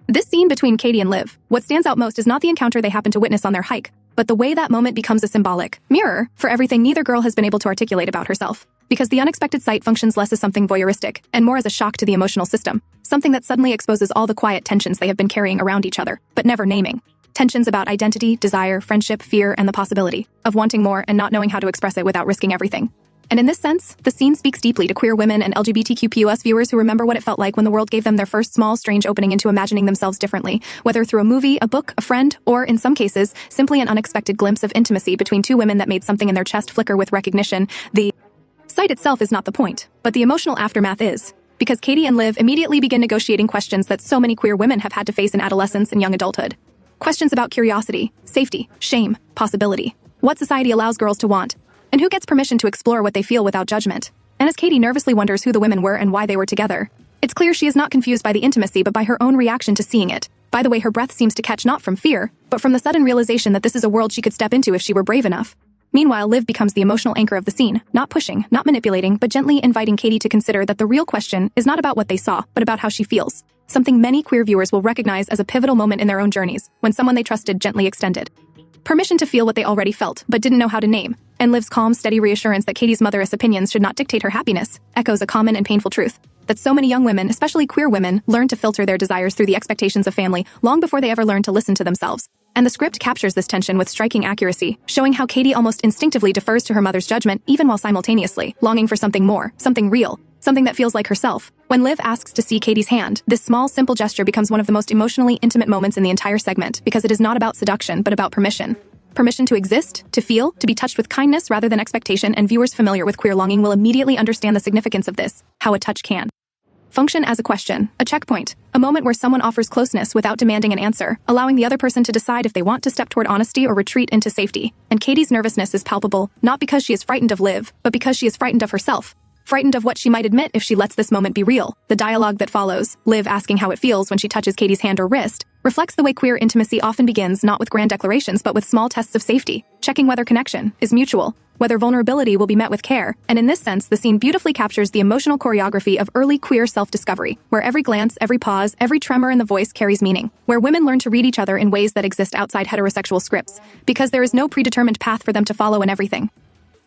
This scene between Katie and Liv, what stands out most is not the encounter they happen to witness on their hike, but the way that moment becomes a symbolic mirror for everything neither girl has been able to articulate about herself. Because the unexpected sight functions less as something voyeuristic and more as a shock to the emotional system, something that suddenly exposes all the quiet tensions they have been carrying around each other, but never naming. Tensions about identity, desire, friendship, fear, and the possibility of wanting more and not knowing how to express it without risking everything. And in this sense, the scene speaks deeply to queer women and LGBTQ+ viewers who remember what it felt like when the world gave them their first small, strange opening into imagining themselves differently, whether through a movie, a book, a friend, or, in some cases, simply an unexpected glimpse of intimacy between two women that made something in their chest flicker with recognition. The sight itself is not the point, but the emotional aftermath is. Because Katie and Liv immediately begin negotiating questions that so many queer women have had to face in adolescence and young adulthood. Questions about curiosity, safety, shame, possibility. What society allows girls to want, and who gets permission to explore what they feel without judgment. And as Katie nervously wonders who the women were and why they were together, it's clear she is not confused by the intimacy but by her own reaction to seeing it. By the way, her breath seems to catch not from fear, but from the sudden realization that this is a world she could step into if she were brave enough. Meanwhile, Liv becomes the emotional anchor of the scene, not pushing, not manipulating, but gently inviting Katie to consider that the real question is not about what they saw, but about how she feels. Something many queer viewers will recognize as a pivotal moment in their own journeys, when someone they trusted gently extended permission to feel what they already felt, but didn't know how to name. And Liv's calm, steady reassurance that Katie's mother's opinions should not dictate her happiness echoes a common and painful truth that so many young women, especially queer women, learn to filter their desires through the expectations of family long before they ever learn to listen to themselves. And the script captures this tension with striking accuracy, showing how Katie almost instinctively defers to her mother's judgment even while simultaneously longing for something more, something real, something that feels like herself. When Liv asks to see Katie's hand, this small, simple gesture becomes one of the most emotionally intimate moments in the entire segment because it is not about seduction but about permission. Permission to exist, to feel, to be touched with kindness rather than expectation, and viewers familiar with queer longing will immediately understand the significance of this, how a touch can function as a question, a checkpoint, a moment where someone offers closeness without demanding an answer, allowing the other person to decide if they want to step toward honesty or retreat into safety. And Katie's nervousness is palpable, not because she is frightened of Liv, but because she is frightened of herself. Frightened of what she might admit if she lets this moment be real. The dialogue that follows, Liv asking how it feels when she touches Katie's hand or wrist, reflects the way queer intimacy often begins not with grand declarations but with small tests of safety, checking whether connection is mutual, whether vulnerability will be met with care. And in this sense, the scene beautifully captures the emotional choreography of early queer self-discovery, where every glance, every pause, every tremor in the voice carries meaning, where women learn to read each other in ways that exist outside heterosexual scripts, because there is no predetermined path for them to follow and everything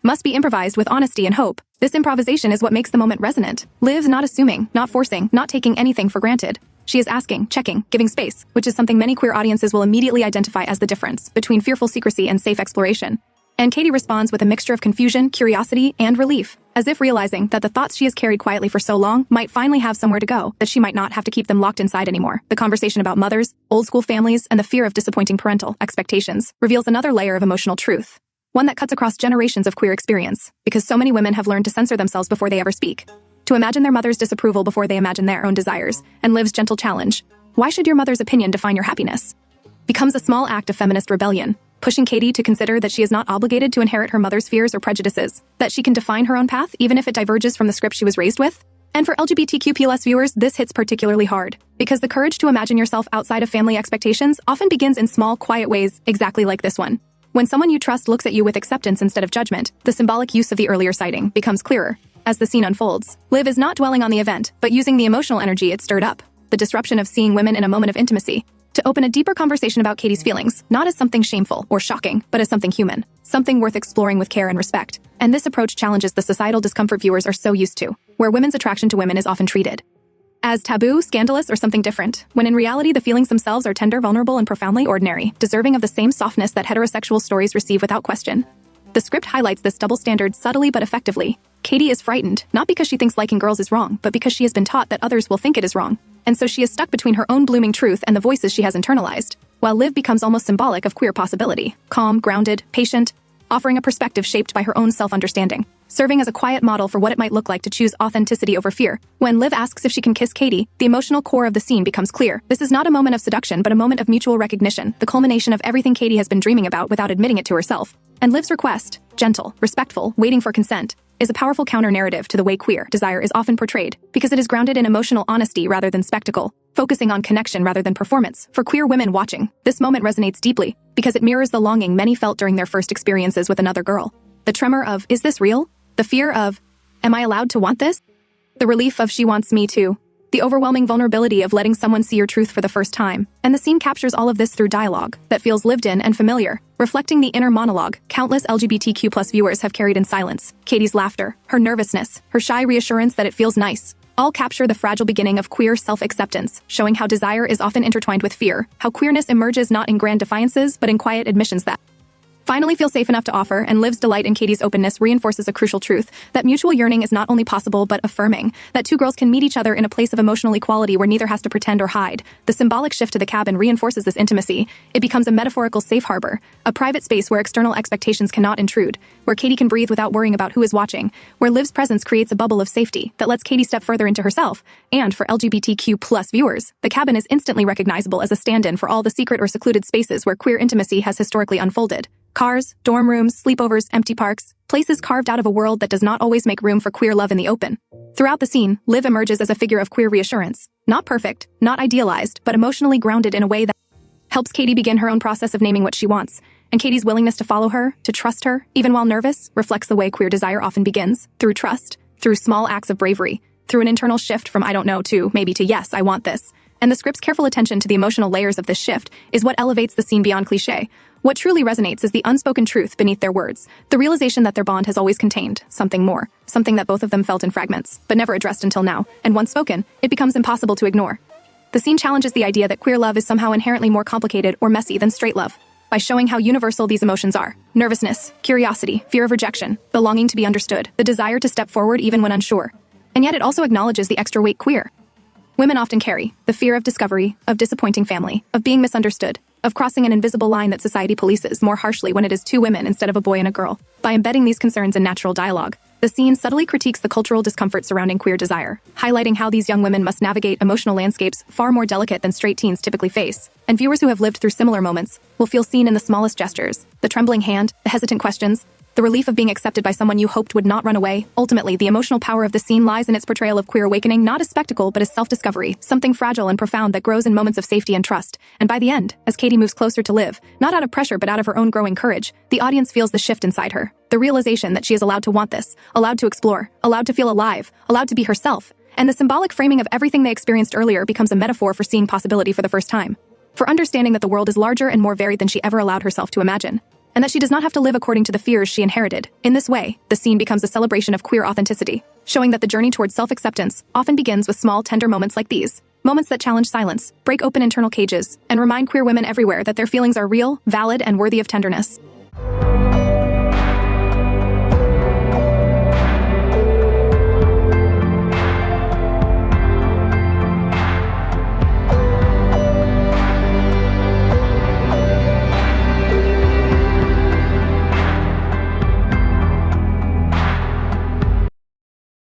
must be improvised with honesty and hope. This improvisation is what makes the moment resonant. Liv's not assuming, not forcing, not taking anything for granted. She is asking, checking, giving space, which is something many queer audiences will immediately identify as the difference between fearful secrecy and safe exploration. And Katie responds with a mixture of confusion, curiosity, and relief, as if realizing that the thoughts she has carried quietly for so long might finally have somewhere to go, that she might not have to keep them locked inside anymore. The conversation about mothers, old-school families, and the fear of disappointing parental expectations reveals another layer of emotional truth. One that cuts across generations of queer experience, because so many women have learned to censor themselves before they ever speak, to imagine their mother's disapproval before they imagine their own desires, and Liv's gentle challenge, why should your mother's opinion define your happiness, becomes a small act of feminist rebellion, pushing Katie to consider that she is not obligated to inherit her mother's fears or prejudices, that she can define her own path even if it diverges from the script she was raised with. And for LGBTQ+ viewers, this hits particularly hard, because the courage to imagine yourself outside of family expectations often begins in small, quiet ways, exactly like this one. When someone you trust looks at you with acceptance instead of judgment, the symbolic use of the earlier sighting becomes clearer. As the scene unfolds, Liv is not dwelling on the event, but using the emotional energy it stirred up, the disruption of seeing women in a moment of intimacy, to open a deeper conversation about Katie's feelings, not as something shameful or shocking, but as something human, something worth exploring with care and respect. And this approach challenges the societal discomfort viewers are so used to, where women's attraction to women is often treated as taboo, scandalous, or something different, when in reality the feelings themselves are tender, vulnerable, and profoundly ordinary, deserving of the same softness that heterosexual stories receive without question. The script highlights this double standard subtly but effectively. Katie is frightened, not because she thinks liking girls is wrong, but because she has been taught that others will think it is wrong. And so she is stuck between her own blooming truth and the voices she has internalized, while Liv becomes almost symbolic of queer possibility, calm, grounded, patient, offering a perspective shaped by her own self-understanding, serving as a quiet model for what it might look like to choose authenticity over fear. When Liv asks if she can kiss Katie, the emotional core of the scene becomes clear. This is not a moment of seduction, but a moment of mutual recognition, the culmination of everything Katie has been dreaming about without admitting it to herself. And Liv's request, gentle, respectful, waiting for consent, is a powerful counter-narrative to the way queer desire is often portrayed, because it is grounded in emotional honesty rather than spectacle, focusing on connection rather than performance. For queer women watching, this moment resonates deeply, because it mirrors the longing many felt during their first experiences with another girl. The tremor of, is this real? The fear of, am I allowed to want this? The relief of, she wants me to. the overwhelming vulnerability of letting someone see your truth for the first time. And the scene captures all of this through dialogue that feels lived in and familiar, reflecting the inner monologue countless LGBTQ+ viewers have carried in silence. Katie's laughter, her nervousness, her shy reassurance that it feels nice, all capture the fragile beginning of queer self-acceptance, showing how desire is often intertwined with fear, how queerness emerges not in grand defiances but in quiet admissions that finally feel safe enough to offer, and Liv's delight in Katie's openness reinforces a crucial truth, that mutual yearning is not only possible but affirming, that two girls can meet each other in a place of emotional equality where neither has to pretend or hide. The symbolic shift to the cabin reinforces this intimacy. It becomes a metaphorical safe harbor, a private space where external expectations cannot intrude, where Katie can breathe without worrying about who is watching, where Liv's presence creates a bubble of safety that lets Katie step further into herself. And for LGBTQ+ viewers, the cabin is instantly recognizable as a stand-in for all the secret or secluded spaces where queer intimacy has historically unfolded. Cars, dorm rooms, sleepovers, empty parks, places carved out of a world that does not always make room for queer love in the open. Throughout the scene, Liv emerges as a figure of queer reassurance. Not perfect, not idealized, but emotionally grounded in a way that helps Katie begin her own process of naming what she wants. And Katie's willingness to follow her, to trust her, even while nervous, reflects the way queer desire often begins, through trust, through small acts of bravery, through an internal shift from I don't know to maybe to yes, I want this. And the script's careful attention to the emotional layers of this shift is what elevates the scene beyond cliché. What truly resonates is the unspoken truth beneath their words, the realization that their bond has always contained something more, something that both of them felt in fragments, but never addressed until now, and once spoken, it becomes impossible to ignore. The scene challenges the idea that queer love is somehow inherently more complicated or messy than straight love, by showing how universal these emotions are. Nervousness, curiosity, fear of rejection, the longing to be understood, the desire to step forward even when unsure. And yet it also acknowledges the extra weight queer women often carry, the fear of discovery, of disappointing family, of being misunderstood, of crossing an invisible line that society polices more harshly when it is two women instead of a boy and a girl. By embedding these concerns in natural dialogue, the scene subtly critiques the cultural discomfort surrounding queer desire, highlighting how these young women must navigate emotional landscapes far more delicate than straight teens typically face. And viewers who have lived through similar moments will feel seen in the smallest gestures, the trembling hand, the hesitant questions, the relief of being accepted by someone you hoped would not run away. Ultimately, the emotional power of the scene lies in its portrayal of queer awakening, not as spectacle but as self-discovery, something fragile and profound that grows in moments of safety and trust. And by the end, as Katie moves closer to Liv, not out of pressure but out of her own growing courage, the audience feels the shift inside her, the realization that she is allowed to want this, allowed to explore, allowed to feel alive, allowed to be herself. And the symbolic framing of everything they experienced earlier becomes a metaphor for seeing possibility for the first time, for understanding that the world is larger and more varied than she ever allowed herself to imagine, and that she does not have to live according to the fears she inherited. In this way, the scene becomes a celebration of queer authenticity, showing that the journey towards self-acceptance often begins with small, tender moments like these. Moments that challenge silence, break open internal cages, and remind queer women everywhere that their feelings are real, valid, and worthy of tenderness.